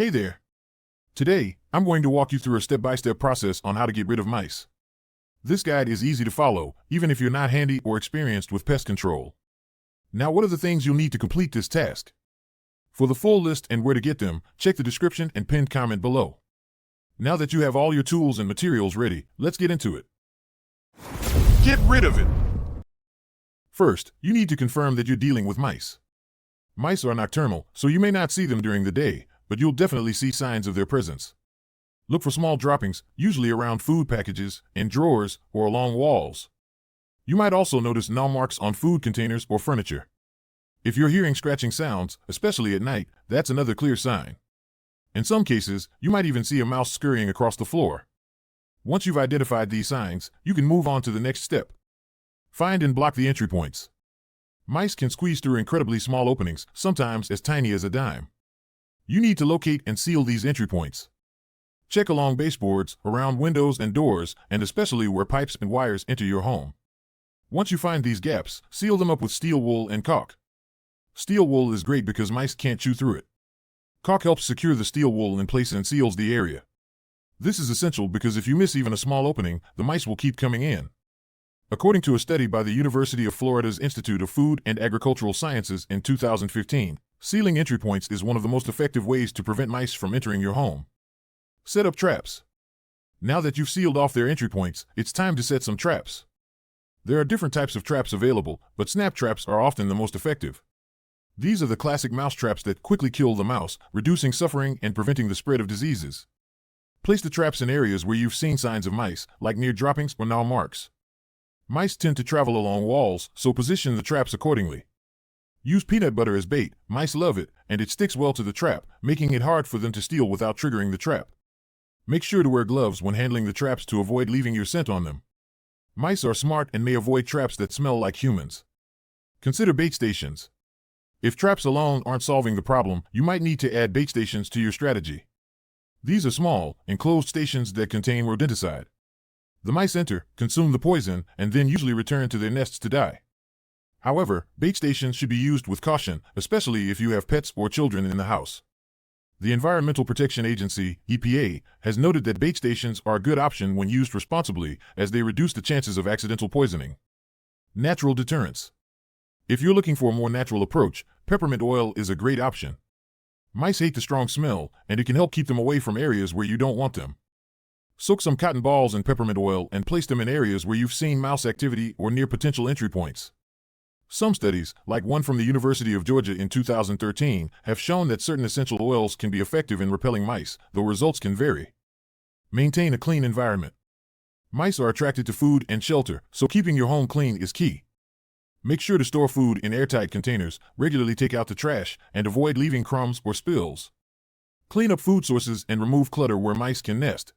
Hey there. Today, I'm going to walk you through a step-by-step process on how to get rid of mice. This guide is easy to follow, even if you're not handy or experienced with pest control. Now, what are the things you'll need to complete this task? For the full list and where to get them, check the description and pinned comment below. Now that you have all your tools and materials ready, let's get into it. Get rid of it! First, you need to confirm that you're dealing with mice. Mice are nocturnal, so you may not see them during the day, but you'll definitely see signs of their presence. Look for small droppings, usually around food packages, in drawers, or along walls. You might also notice gnaw marks on food containers or furniture. If you're hearing scratching sounds, especially at night, that's another clear sign. In some cases, you might even see a mouse scurrying across the floor. Once you've identified these signs, you can move on to the next step. Find and block the entry points. Mice can squeeze through incredibly small openings, sometimes as tiny as a dime. You need to locate and seal these entry points. Check along baseboards, around windows and doors, and especially where pipes and wires enter your home. Once you find these gaps, seal them up with steel wool and caulk. Steel wool is great because mice can't chew through it. Caulk helps secure the steel wool in place and seals the area. This is essential because if you miss even a small opening, the mice will keep coming in. According to a study by the University of Florida's Institute of Food and Agricultural Sciences in 2015, sealing entry points is one of the most effective ways to prevent mice from entering your home. Set up traps. Now that you've sealed off their entry points, it's time to set some traps. There are different types of traps available, but snap traps are often the most effective. These are the classic mouse traps that quickly kill the mouse, reducing suffering and preventing the spread of diseases. Place the traps in areas where you've seen signs of mice, like near droppings or gnaw marks. Mice tend to travel along walls, so position the traps accordingly. Use peanut butter as bait. Mice love it, and it sticks well to the trap, making it hard for them to steal without triggering the trap. Make sure to wear gloves when handling the traps to avoid leaving your scent on them. Mice are smart and may avoid traps that smell like humans. Consider bait stations. If traps alone aren't solving the problem, you might need to add bait stations to your strategy. These are small, enclosed stations that contain rodenticide. The mice enter, consume the poison, and then usually return to their nests to die. However, bait stations should be used with caution, especially if you have pets or children in the house. The Environmental Protection Agency, EPA, has noted that bait stations are a good option when used responsibly, as they reduce the chances of accidental poisoning. Natural deterrents. If you're looking for a more natural approach, peppermint oil is a great option. Mice hate the strong smell, and it can help keep them away from areas where you don't want them. Soak some cotton balls in peppermint oil and place them in areas where you've seen mouse activity or near potential entry points. Some studies, like one from the University of Georgia in 2013, have shown that certain essential oils can be effective in repelling mice, though results can vary. Maintain a clean environment. Mice are attracted to food and shelter, so keeping your home clean is key. Make sure to store food in airtight containers, regularly take out the trash, and avoid leaving crumbs or spills. Clean up food sources and remove clutter where mice can nest.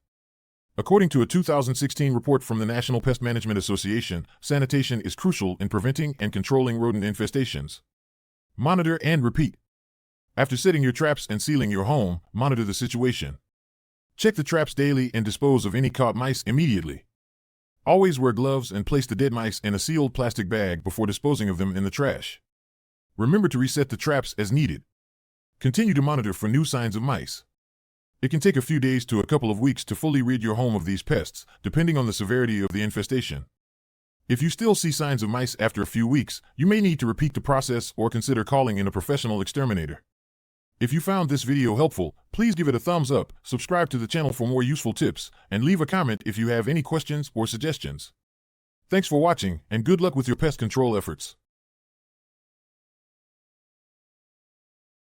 According to a 2016 report from the National Pest Management Association, sanitation is crucial in preventing and controlling rodent infestations. Monitor and repeat. After setting your traps and sealing your home, monitor the situation. Check the traps daily and dispose of any caught mice immediately. Always wear gloves and place the dead mice in a sealed plastic bag before disposing of them in the trash. Remember to reset the traps as needed. Continue to monitor for new signs of mice. It can take a few days to a couple of weeks to fully rid your home of these pests, depending on the severity of the infestation. If you still see signs of mice after a few weeks, you may need to repeat the process or consider calling in a professional exterminator. If you found this video helpful, please give it a thumbs up, subscribe to the channel for more useful tips, and leave a comment if you have any questions or suggestions. Thanks for watching, and good luck with your pest control efforts.